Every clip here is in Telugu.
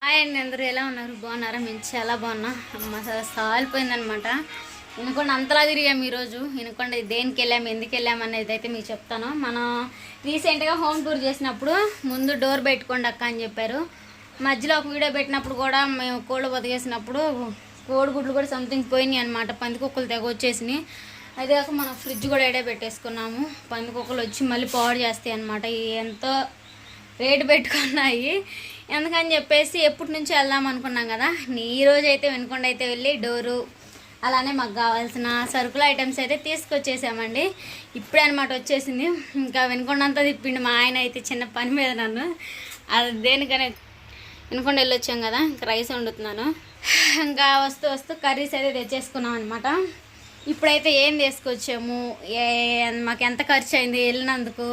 హాయ్ అండి, అందరూ ఎలా ఉన్నారు? బాగున్నారా? మేము చాలా బాగున్నాం. అమ్మ సాలిపోయిందనమాట. వినకుండా అంతలా తిరిగాము ఈరోజు. వినకుండా దేనికి వెళ్ళాము, ఎందుకు వెళ్ళాము అనేది అయితే మీకు చెప్తాను. మనం రీసెంట్గా హోమ్ టూర్ చేసినప్పుడు ముందు డోర్ పెట్టుకోండి అక్క అని చెప్పారు. మధ్యలో ఒక వీడియో పెట్టినప్పుడు కూడా మేము కోళ్ళు బతికేసినప్పుడు కోడిగుడ్లు కూడా సంథింగ్ పోయినాయి అనమాట. పందికొక్కలు తెగ వచ్చేసినాయి. అదే కాక మనం ఫ్రిడ్జ్ కూడా ఎడే పెట్టేసుకున్నాము. పందికొక్కలు వచ్చి మళ్ళీ పాడు చేస్తాయి అనమాట. ఎంతో రేటు పెట్టుకున్నాయి. ఎందుకని చెప్పేసి ఎప్పటి నుంచి వెళ్దాం అనుకున్నాం కదా. ఈరోజు అయితే వినకొండ అయితే వెళ్ళి డోరు అలానే మాకు కావాల్సిన సరుకుల ఐటమ్స్ అయితే తీసుకొచ్చేసామండి. ఇప్పుడే అనమాట వచ్చేసింది. ఇంకా వినకొండ అంతా తిప్పిండి మా ఆయన అయితే చిన్న పని మీద నన్ను. అది దేనికనే వినకొండ వెళ్ళి వచ్చాం కదా. ఇంకా రైస్ వండుతున్నాను. ఇంకా వస్తూ కర్రీస్ అయితే తెచ్చేసుకున్నాం అనమాట. ఇప్పుడైతే ఏం తీసుకొచ్చాము, మాకు ఎంత ఖర్చు అయింది వెళ్ళినందుకు,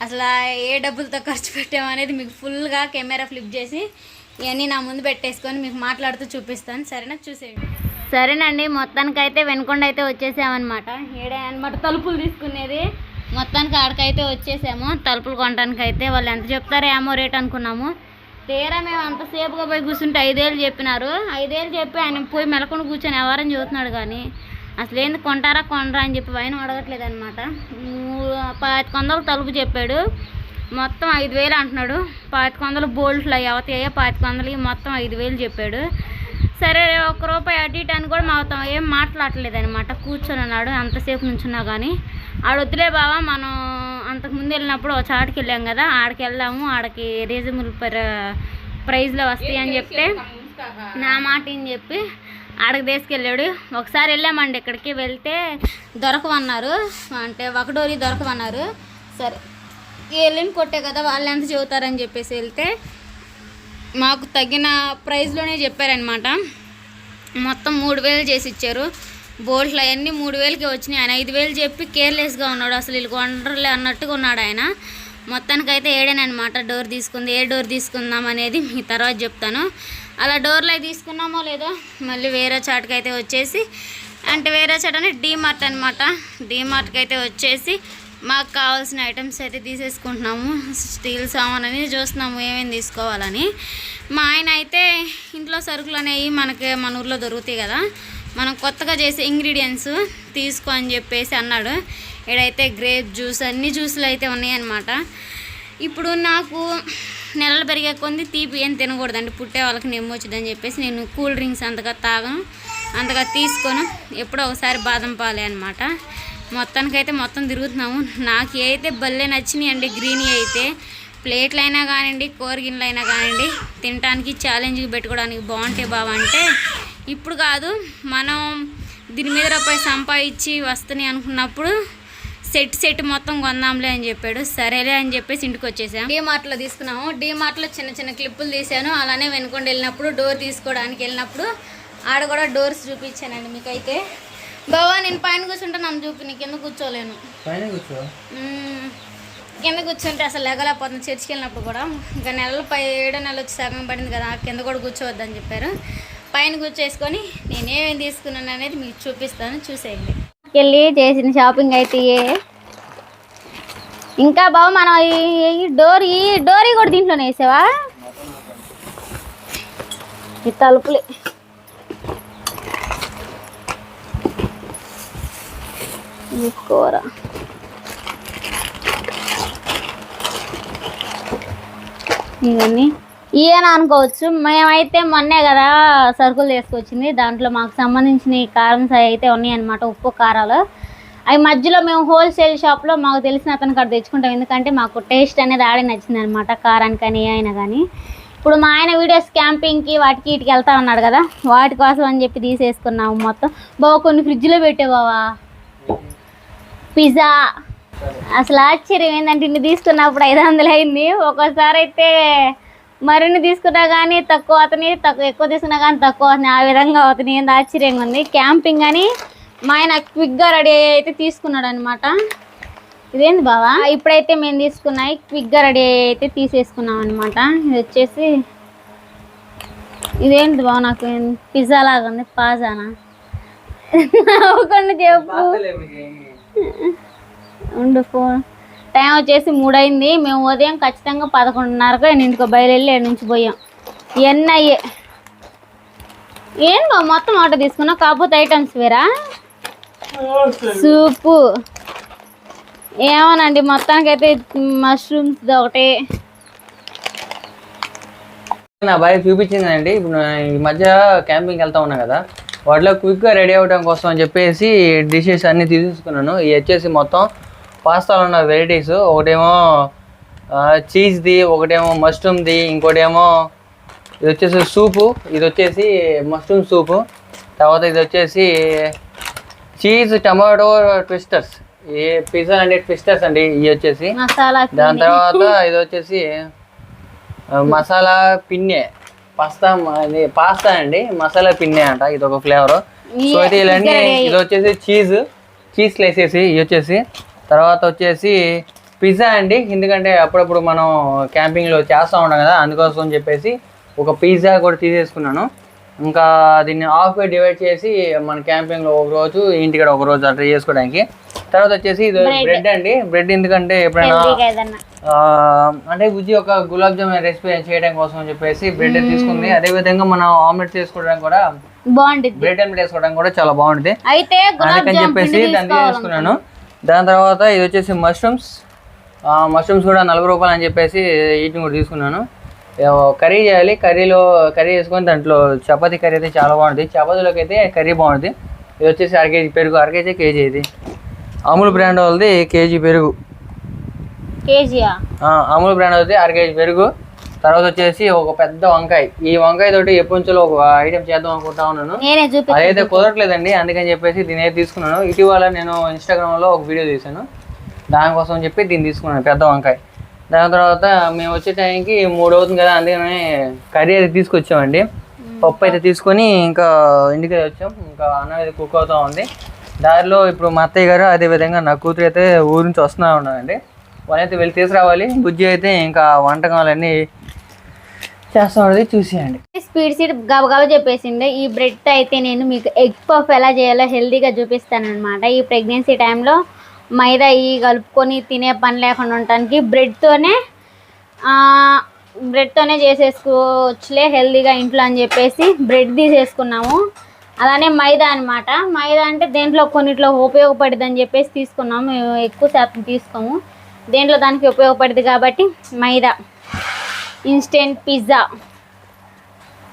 అసలు ఏ డబ్బులతో ఖర్చు పెట్టాము అనేది మీకు ఫుల్గా కెమెరా ఫ్లిప్ చేసి ఇవన్నీ నా ముందు పెట్టేసుకొని మీకు మాట్లాడుతూ చూపిస్తాను. సరేనా, చూసేయండి. సరేనండి, మొత్తానికైతే వినకొండ అయితే వచ్చేసామన్నమాట. ఏడే అనమాట తలుపులు తీసుకునేది. మొత్తానికి ఆడికైతే వచ్చేసాము. తలుపులు కొనడానికి అయితే వాళ్ళు ఎంత చెప్తారో ఏమో రేట్ అనుకున్నాము. తీరా మేము అంతసేపుగా పోయి కూర్చుంటే 5,000 చెప్పినారు. 5,000 చెప్పి ఆయన పోయి మెలకొని కూర్చొని ఎవరని చూస్తున్నాడు. కానీ అసలు ఏంది కొంటారా కొనరా అని చెప్పి ఆయన అడగట్లేదు అనమాట. 2500 తలుపు చెప్పాడు, మొత్తం 5,000 అంటున్నాడు. 2500 బోల్ట్లు అవి అవుతాయి, 2500 మొత్తం 5,000 చెప్పాడు. సరే ₹1 అటు ఇటు అని కూడా మాతో ఏం మాట్లాడలేదు అనమాట. కూర్చొని అన్నాడు అంతసేపు నుంచున్నా. కానీ ఆడొద్దులే బావా, మనం అంతకుముందు వెళ్ళినప్పుడు ఒక చాటుకి వెళ్ళాం కదా, ఆడికి వెళ్దాము, ఆడికి రీజనబుల్ ప్రైస్లో వస్తాయి అని చెప్తే నా మాట అని చెప్పి ఆడకి తీసుకెళ్ళాడు. ఒకసారి వెళ్ళామండి, ఇక్కడికి వెళ్తే దొరకవన్నారు, అంటే ఒక డోరీ దొరకవన్నారు. సరే వెళ్ళిన కొట్టే కదా వాళ్ళు ఎంత చెబుతారని చెప్పేసి వెళ్తే మాకు తగిన ప్రైస్లోనే చెప్పారనమాట. మొత్తం 3,000 చేసి ఇచ్చారు. బోల్ట్లు అవన్నీ 3,000కి వచ్చినాయి. ఆయన 5,000 చెప్పి కేర్లెస్గా ఉన్నాడు. అసలు వీళ్ళు కొండర్లే అన్నట్టుగా ఉన్నాడు ఆయన. మొత్తానికైతే ఏడేనమాట డోర్ తీసుకుంది. ఏ డోర్ తీసుకుందాం అనేది మీ తర్వాత చెప్తాను. అలా డోర్లు అవి తీసుకున్నామో లేదో మళ్ళీ వేరే చాటుకి అయితే వచ్చేసి, అంటే వేరే చాట్ అంటే డీమార్ట్ అనమాట. డీమార్ట్కి అయితే వచ్చేసి మాకు కావాల్సిన ఐటమ్స్ అయితే తీసేసుకుంటున్నాము. స్టీల్ సామాన్ అనేది చూస్తున్నాము ఏమేమి తీసుకోవాలని. మా ఆయన అయితే ఇంట్లో సరుకులు అనేవి మన ఊర్లో దొరుకుతాయి కదా, మనం కొత్తగా చేసే ఇంగ్రీడియంట్స్ తీసుకో అని చెప్పేసి అన్నాడు. ఇక్కడైతే గ్రేప్ జ్యూస్, అన్ని జ్యూసులు అయితే ఉన్నాయన్నమాట. ఇప్పుడు నాకు నెలలు పెరిగే కొంది తీపి ఏం తినకూడదండి, పుట్టే వాళ్ళకి నెమ్ము వచ్చిందని చెప్పేసి నేను కూల్ డ్రింక్స్ అంతగా తాగను, అంతగా తీసుకోను. ఎప్పుడో ఒకసారి బాదం పాలే అనమాట. మొత్తానికైతే మొత్తం తిరుగుతున్నాము. నాకు అయితే భలే నచ్చినాయి అండి. గ్రీనీ అయితే ప్లేట్లు అయినా కానివ్వండి, కూరగిన్నెలు అయినా కానివ్వండి, తినడానికి ఛాలెంజ్కి పెట్టుకోవడానికి బాగుంటాయి బాబా. అంటే ఇప్పుడు కాదు, మనం దీని మీద రూపాయి సంపాదించి వస్తున్నాయి అనుకున్నప్పుడు సెట్ మొత్తం కొందాంలే అని చెప్పాడు. సరేలే అని చెప్పేసి ఇంటికి వచ్చేసాం. డీమార్ట్లో తీసుకున్నాము. డీమార్ట్లో చిన్న క్లిప్పులు తీసాను. అలానే వెనుకొని వెళ్ళినప్పుడు డోర్ తీసుకోవడానికి వెళ్ళినప్పుడు ఆడ కూడా డోర్స్ చూపించానండి మీకైతే. బావా నేను పైన కూర్చుంటే నన్ను చూపి, నీ కింద కూర్చోలేను. కింద కూర్చుంటే అసలు లెగలేకపోతుంది. చర్చికి వెళ్ళినప్పుడు కూడా ఇంకా 7 నెలలు వచ్చి సగం పడింది కదా, కింద కూడా కూర్చోవద్దని చెప్పారు. పైన కూర్చేసుకొని నేనేమేమి తీసుకున్నాను అనేది మీకు చూపిస్తాను, చూసేయండి. వెళ్ళి చేసిన షాపింగ్ అయితే ఇంకా బాబు మనం ఈ డోరీ కూడా దీంట్లోనే వేసావా? ఈ తలుపులే ఈ కూర ఇవన్నీ ఈయన అనుకోవచ్చు. మేమైతే మొన్నే కదా సరుకులు తీసుకొచ్చింది. దాంట్లో మాకు సంబంధించిన కారం అయితే ఉన్నాయన్నమాట, ఉప్పు కారాలు. అవి మధ్యలో మేము హోల్సేల్ షాప్లో మాకు తెలిసిన అతను కాడ తెచ్చుకుంటాం. ఎందుకంటే మాకు టేస్ట్ అనేది ఆడే నచ్చింది అనమాట, కారానికని అయినా కానీ. ఇప్పుడు మా ఆయన వీడియోస్ క్యాంపింగ్కి వాటికి వీటికి వెళ్తా ఉన్నాడు కదా, వాటి కోసం అని చెప్పి తీసేసుకున్నాము మొత్తం. బావ కొన్ని ఫ్రిడ్జ్లో పెట్టేవావా పిజ్జా. అసలు ఆశ్చర్యం ఏంటంటే ఇన్ని తీసుకున్నప్పుడు 500 అయింది. ఒక్కోసారి అయితే మరిన్ని తీసుకున్నా కానీ తక్కువ అవుతున్నాయి, ఎక్కువ తీసుకున్నా కానీ తక్కువ అవుతున్నాయి. ఆ విధంగా అవుతున్నాయి. ఏంది ఆశ్చర్యంగా ఉంది. క్యాంపింగ్ అని మా ఆయన క్విక్గా రెడీ అయితే తీసుకున్నాడు అనమాట. ఇదేంది బావా? ఇప్పుడైతే మేము తీసుకున్నాయి క్విక్గా రెడీ అయితే తీసేసుకున్నాం అనమాట. ఇది వచ్చేసి ఇదేంటి బావ, నాకు పిజ్జా లాగా ఉంది. పాజానా నవ్వకుండా చెప్పు. ఉండు ఫోన్. టైం వచ్చేసి 3 అయింది. మేము ఉదయం ఖచ్చితంగా 11:30కు ఇంటికి బయలుదేరి నుంచి పోయాం. ఇవన్నీ అయ్యే ఏం మొత్తం ఆర్డర్ తీసుకున్నా, కాకపోతే ఐటమ్స్ వేరా. సూపు ఏమోనండి, మొత్తానికైతే మష్రూమ్స్ ఒకటి నా బాయ్ చూపించిందండి. ఇప్పుడు ఈ మధ్య క్యాంపింగ్కి వెళ్తా ఉన్నా కదా, వాటిలో క్విక్గా రెడీ అవ్వడం కోసం అని చెప్పేసి డిషెస్ అన్నీ తీసుకున్నాను. ఇవి వచ్చేసి మొత్తం పాస్తాలో ఉన్న వెరైటీస్. ఒకటేమో చీజ్ది, ఒకటేమో మష్రూమ్ది, ఇంకోటేమో ఇది వచ్చేసి సూపు. ఇది వచ్చేసి మష్రూమ్ సూపు. తర్వాత ఇది వచ్చేసి చీజ్ టమాటో ట్విస్టర్స్, ఏ పిజ్జా అంటే ట్విస్టర్స్ అండి ఇవి వచ్చేసి. దాని తర్వాత ఇది వచ్చేసి మసాలా పిన్నే పాస్తా అండి, మసాలా పిన్నే అంట, ఇది ఒక ఫ్లేవర్. సో అయితే ఇలాంటి ఇది వచ్చేసి చీజ్ స్లైసెస్ ఇవి వచ్చేసి. తర్వాత వచ్చేసి పిజ్జా అండి, ఎందుకంటే అప్పుడప్పుడు మనం క్యాంపింగ్లో చేస్తూ ఉంటాం కదా, అందుకోసం అని చెప్పేసి ఒక పిజ్జా కూడా తీసేసుకున్నాను. ఇంకా దీన్ని హాఫ్గా డివైడ్ చేసి మన క్యాంపింగ్లో ఒక రోజు, ఇంటికాడ ఒక రోజు అట్లా చేసుకోవడానికి. తర్వాత వచ్చేసి ఇది బ్రెడ్ అండి. బ్రెడ్ ఎందుకంటే ఎప్పుడైనా అంటే బుజ్జి ఒక గులాబ్ జామున్ రెసిపీ చేయడం కోసం అని చెప్పేసి బ్రెడ్ తీసుకుంది. అదే విధంగా మనం ఆమ్లెట్ చేసుకోవడానికి కూడా బాగుంటుంది, బ్రెడ్ ఆమ్లెట్ వేసుకోవడానికి కూడా చాలా బాగుంటుంది. అందుకని చెప్పేసి దాన్ని తీసుకున్నాను. దాని తర్వాత ఇది వచ్చేసి మష్రూమ్స్ కూడా 40 రూపాయలు అని చెప్పేసి వీటిని కూడా తీసుకున్నాను. కర్రీ చేయాలి, కర్రీ చేసుకొని దాంట్లో చపాతీ కర్రీ అయితే చాలా బాగుంటుంది. చపాతీలోకి అయితే కర్రీ బాగుంటుంది. ఇది వచ్చేసి 1 కేజీ పెరుగు, 1 కేజీ ఇది అమూల్ బ్రాండ్ వాళ్ళది కేజీ పెరుగు, అమూల్ బ్రాండ్ వాళ్ళది 1 కేజీ పెరుగు. తర్వాత వచ్చేసి ఒక పెద్ద వంకాయ. ఈ వంకాయ తోటి ఎప్పటి నుంచో ఒక ఐటెం చేద్దాం అనుకుంటా ఉన్నాను, అదైతే కుదరట్లేదండి. అందుకని చెప్పేసి దీని అయితే తీసుకున్నాను. ఇటీవల నేను ఇన్స్టాగ్రామ్లో ఒక వీడియో తీశాను, దానికోసం చెప్పి దీన్ని తీసుకున్నాను, పెద్ద వంకాయ. దాని తర్వాత మేము వచ్చే టైంకి 3 అవుతుంది కదా, అందుకని కర్రీ అయితే తీసుకొచ్చామండి. పప్పు అయితే తీసుకొని ఇంకా ఇంటికి వచ్చాం. ఇంకా అన్నం అయితే కుక్ అవుతూ ఉంది. దారిలో ఇప్పుడు మా అత్తయ్య గారు, అదేవిధంగా నా కూతురు అయితే ఊరి నుంచి వస్తూ ఉన్నారండి. వాళ్ళైతే వెళ్ళి తీసుకురావాలి. బుజ్జి అయితే ఇంకా వంటకాలన్నీ చేస్తూ ఉంటుంది, చూసేయండి. స్పీడ్ గబగబా చెప్పేసిండే. ఈ బ్రెడ్ అయితే నేను మీకు ఎగ్ పఫ్ ఎలా చేయాలో హెల్తీగా చూపిస్తాను అనమాట. ఈ ప్రెగ్నెన్సీ టైంలో మైదా ఇవి కలుపుకొని తినే పని లేకుండా ఉండటానికి బ్రెడ్తోనే చేసేసుకోవచ్చులే హెల్తీగా ఇంట్లో అని చెప్పేసి బ్రెడ్ తీసేసుకున్నాము. అలానే మైదా అనమాట. మైదా అంటే దేంట్లో కొన్నిట్లో ఉపయోగపడుతుంది అని చెప్పేసి తీసుకున్నాము. మేము ఎక్కువ శాతం తీసుకోము, దేంట్లో దానికి ఉపయోగపడుతుంది కాబట్టి. మైదా, ఇన్స్టెంట్ పిజ్జా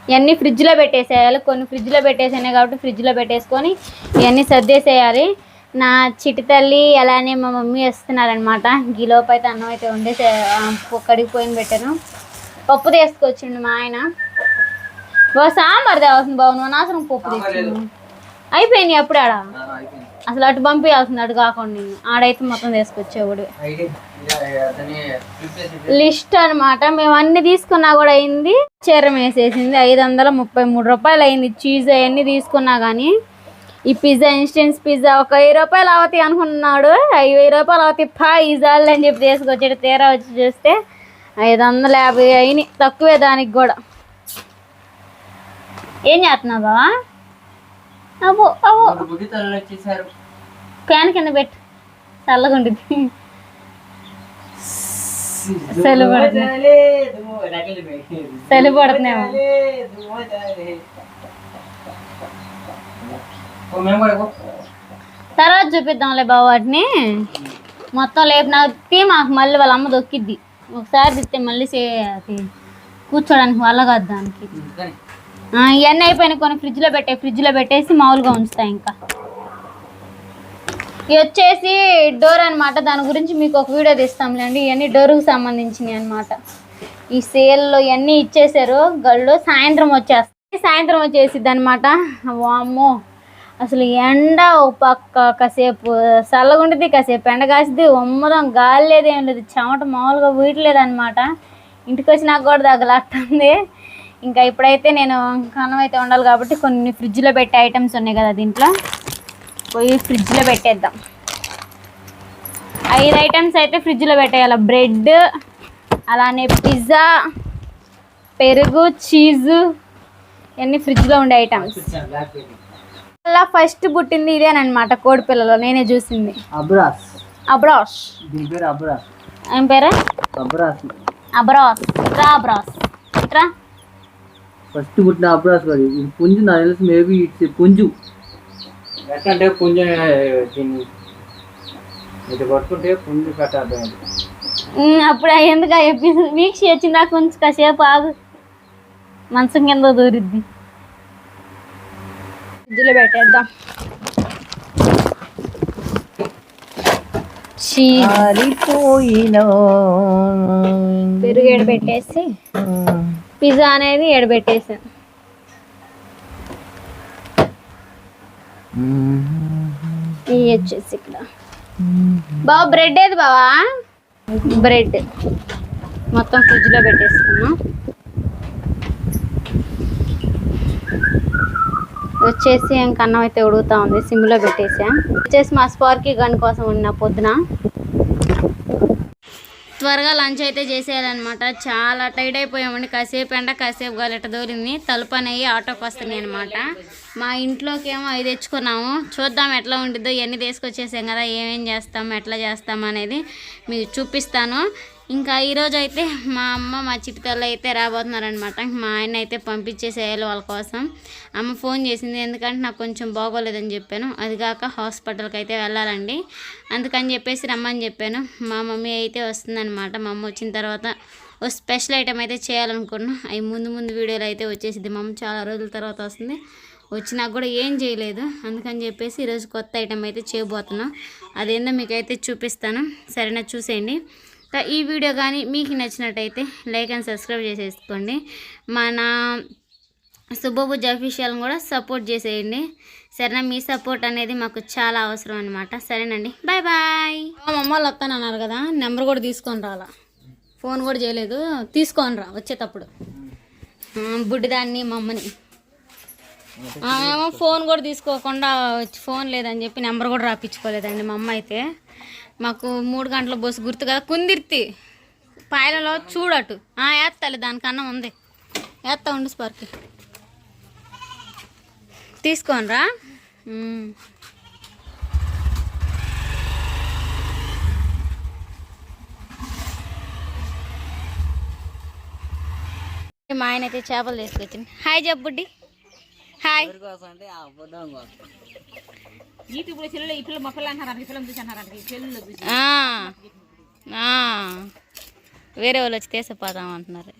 ఇవన్నీ ఫ్రిడ్జ్లో పెట్టేసేయాలి. కొన్ని ఫ్రిడ్జ్లో పెట్టేసాయి కాబట్టి ఫ్రిడ్జ్లో పెట్టేసుకొని ఇవన్నీ సర్దేసేయాలి. నా చిటి తల్లి అలానే మా మమ్మీ వేస్తున్నారనమాట. గీలోపు అయితే అన్నం అయితే వండేసి కడిగిపోయిన పెట్టాను. పప్పు తీసుకొచ్చిండు మా ఆయన. సాంబార్ తేవాల్సింది బాగుంది, అనవసరం పప్పు తెచ్చిండు. అయిపోయినాయి అప్పుడు ఆడ, అసలు అటు పంపించాల్సింది, అటు కాకుండా నేను ఆడైతే మొత్తం తీసుకొచ్చేవాడు. లిస్ట్ అనమాట. మేము అన్ని తీసుకున్నా కూడా అయింది. చీరం వేసేసింది 533 రూపాయలు అయింది. చీజ్ అవన్నీ తీసుకున్నా కానీ ఈ పిజ్జా, ఇన్స్టెంట్ పిజ్జా ఒక 1000 రూపాయలు అవుతాయి అనుకున్నాడు. 5000 రూపాయలు అవుతాయి ఇజాలు అని చెప్పి తీసుకొచ్చాడు. తీరా వచ్చి చూస్తే 550 అయినాయి, తక్కువే దానికి కూడా. ఏం చేస్తున్నావు బావా? ఫ్యాన్ కింద పెట్టు, చల్లగా ఉంటుంది. చలి పడుతున్నాము. తర్వాత చూపిద్దాంలే బావ వాటిని. మొత్తం లేపిన మాకు మళ్ళీ వాళ్ళ అమ్మ దొక్కిద్ది. ఒకసారి తిస్తే మళ్ళీ కూర్చోడానికి వల్ల కాదు దానికి. ఇవన్నీ అయిపోయినాయి, కొన్ని ఫ్రిడ్జ్లో పెట్టేసి మామూలుగా ఉంచుతాయి. ఇంకా ఇవి వచ్చేసి డోర్ అనమాట. దాని గురించి మీకు ఒక వీడియో తీస్తాంలేండి. ఇవన్నీ డోర్కి సంబంధించినవి అనమాట. ఈ సేల్లో ఇవన్నీ ఇచ్చేసారు గళ్ళు. సాయంత్రం వచ్చేసిద్ది అనమాట. వామ్మో, అసలు ఎండ ఒక పక్క కాసేపు చల్లగా ఉంటుంది, కాసేపు ఎండ కాసిద్ది. ఒమ్మదం గాలి లేదు, ఏం లేదు, చెమట మామూలుగా వీయట్లేదు అనమాట. ఇంటికి వచ్చి నాకు కూడా తగలట్టుంది. ఇంకా ఇప్పుడైతే నేను అన్నం అయితే ఉండాలి కాబట్టి కొన్ని ఫ్రిడ్జ్లో పెట్టే ఐటమ్స్ ఉన్నాయి కదా, దీంట్లో పోయి ఫ్రిడ్జ్లో పెట్టేద్దాం. 5 ఐటమ్స్ అయితే ఫ్రిడ్జ్లో పెట్టేయాలి. బ్రెడ్, అలానే పిజ్జా, పెరుగు, చీజు, ఇవన్నీ ఫ్రిడ్జ్లో ఉండే ఐటమ్స్. అలా ఫస్ట్ పుట్టింది ఇదేనమాట, కోడి పిల్లలు. నేనే చూసింది. అబ్రాస్ ఏం పేరు? అబ్రాస్. రా ఫస్ట్ పుట్టిన అబ్రాస్ గారు ఇది పుంజు, నాకు తెలిసి మేబీ ఇట్స్ పుంజు. ఎట్లా అంటే పుంజు దీన్ని ఇది పట్టుకుంటే పుంజు కట్టాలి. అప్పుడు ఎందుకు వీక్ష వచ్చిందా కొంచెం కాసేపు ఆగు, మంచం కింద దూరిద్ది. ఫ్రిడ్జ్లో పెట్టేద్దాం. పెరుగు ఎడబెట్టేసి పిజ్జా అనేది ఎడబెట్టేసాను. ఇవి వచ్చేసి ఇక్కడ బావా బ్రెడ్ ఏది బావా? బ్రెడ్ మొత్తం ఫ్రిడ్జ్లో పెట్టేసుకున్నాం. వచ్చేసి ఇంకా అన్నం అయితే ఉడుగుతూ ఉంది, సిమ్లో పెట్టేసా. వచ్చేసి మా స్పార్కీ గన్ కోసం ఉన్న పొద్దున త్వరగా లంచ్ అయితే చేసేయాలన్నమాట. చాలా టైట్ అయిపోయామండి. కాసేపు ఎండ కాసేపు గాలిట దూరింది. తలుపు అనేవి ఆటోకి వస్తున్నాయి అనమాట. మా ఇంట్లోకి ఏమో 5 తెచ్చుకున్నాము. చూద్దాం ఎట్లా ఉండిద్దో. ఇవన్నీ తీసుకొచ్చేసాం కదా, ఏమేం చేస్తాం ఎట్లా చేస్తాం అనేది మీకు చూపిస్తాను. ఇంకా ఈరోజు అయితే మా అమ్మ మా చిట్టుతల్లి అయితే రాబోతున్నారనమాట. మా ఆయన అయితే పంపించేసేయాలి వాళ్ళ కోసం. అమ్మ ఫోన్ చేసింది, ఎందుకంటే నాకు కొంచెం బాగోలేదని చెప్పాను. అది కాక హాస్పిటల్కి అయితే వెళ్ళాలండి, అందుకని చెప్పేసి రమ్మని చెప్పాను. మా మమ్మీ అయితే వస్తుందన్నమాట. మా అమ్మ వచ్చిన తర్వాత ఓ స్పెషల్ ఐటెం అయితే చేయాలనుకున్నాను. అవి ముందు వీడియోలో అయితే వచ్చేసింది. మా అమ్మ చాలా రోజుల తర్వాత వస్తుంది, వచ్చినాక కూడా ఏం చేయలేదు. అందుకని చెప్పేసి ఈరోజు కొత్త ఐటెం అయితే చేయబోతున్నాం. అదేందో మీకైతే చూపిస్తాను, సరేనా? చూసేయండి. ఈ వీడియో కానీ మీకు నచ్చినట్టయితే లైక్ అండ్ సబ్స్క్రైబ్ చేసేసుకోండి. మన సుబ్బబుజ్జ అఫీషియల్ని కూడా సపోర్ట్ చేసేయండి, సరేనా? మీ సపోర్ట్ అనేది మాకు చాలా అవసరం అనమాట. సరేనండి, బాయ్ బాయ్. మా అమ్మ వాళ్ళు వస్తానన్నారు కదా, నెంబర్ కూడా తీసుకొని రాలా, ఫోన్ కూడా చేయలేదు. తీసుకొని రా వచ్చేటప్పుడు బుడ్డిదాన్ని మా అమ్మని. ఆమెమో ఫోన్ కూడా తీసుకోకుండా ఫోన్ లేదని చెప్పి నెంబర్ కూడా రాపించుకోలేదండి మా అమ్మ అయితే. మాకు 3 గంటల బస్సు గుర్తు కదా, కుందిర్తి పాయలలో చూడటు వేస్తాలి, దానికన్నా ఉంది వేస్తా ఉండు. స్పార్కి తీసుకొని రా. మా ఆయన అయితే చేపలు తీసుకొచ్చింది. హాయ్ జబ్బుడ్డి, హాయ్. వేరే వాళ్ళు వచ్చి తీసిపోదాం అంటున్నారు.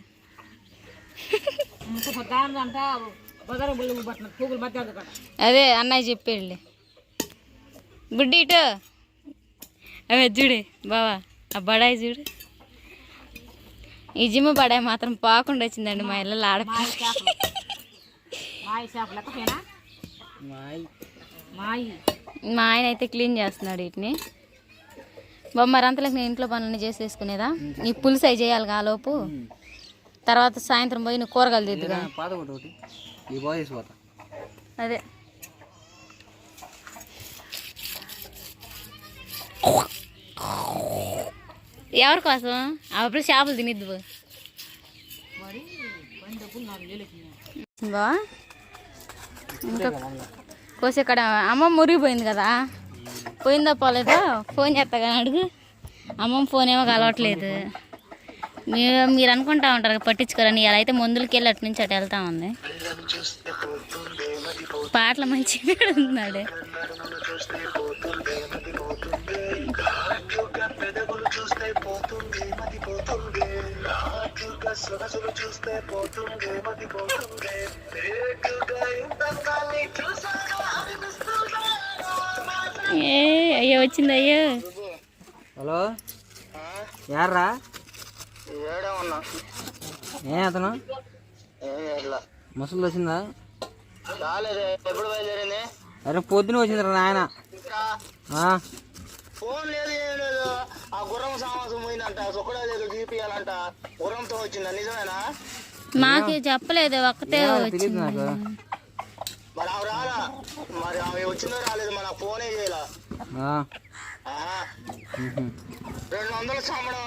అదే అన్నయ్య చెప్పేళ్ళి. బుడ్డి ఇటు అవే చూడే బావా, ఆ బడాయి చూడు. ఈ జిమ్మ బడాయి మాత్రం పాకుండా వచ్చిందండి మా ఇళ్ళలో ఆడ. మా ఆయన అయితే క్లీన్ చేస్తున్నాడు వీటిని. మరంతలకు నేను ఇంట్లో పనులన్నీ చేసేసుకునేదా. ఈ పులుసు అవి చేయాలి కాలోపు, తర్వాత సాయంత్రం పోయి నువ్వు కూరగాయలు దిద్దుగా. అదే ఎవరి కోసం అప్పుడు చేపలు తినిద్దు బా. ఇంకా కోసేక్కడ అమ్మ మురిగిపోయింది కదా, పోయిందో పోలేదో ఫోన్ చేస్తా కానీ అడుగు. అమ్మమ్మ ఫోన్ ఏమో కలవట్లేదు. మీరు అనుకుంటా ఉంటారు పట్టించుకోరని. ఇలా అయితే మందులకి వెళ్ళి అటు నుంచి అటు వెళ్తా ఉంది. పాటలు మంచిగా ఉన్నాడు. అయ్యో వచ్చింది అయ్యో. హలో యార్రా? ఏ అతను ముసలు వచ్చిందా? అరే పొద్దున వచ్చిందిరా నాయన. ఫోన్ లేదు ఏం లేదు. ఆ గుర్రం సామాసం పోయిందంట, సొక్కడా లేదు చూపియాలంట. గుర్రంతో వచ్చిందా? నిజమేనా? మాకు చెప్పలేదు, ఒక్కతే వచ్చింది. మరి ఆమె రాలా? మరి ఆమె వచ్చిందో రాలేదు, మన ఫోనే చేయాల. 200 సంబడం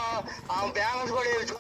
ఆమె బ్యాలెన్స్ కూడా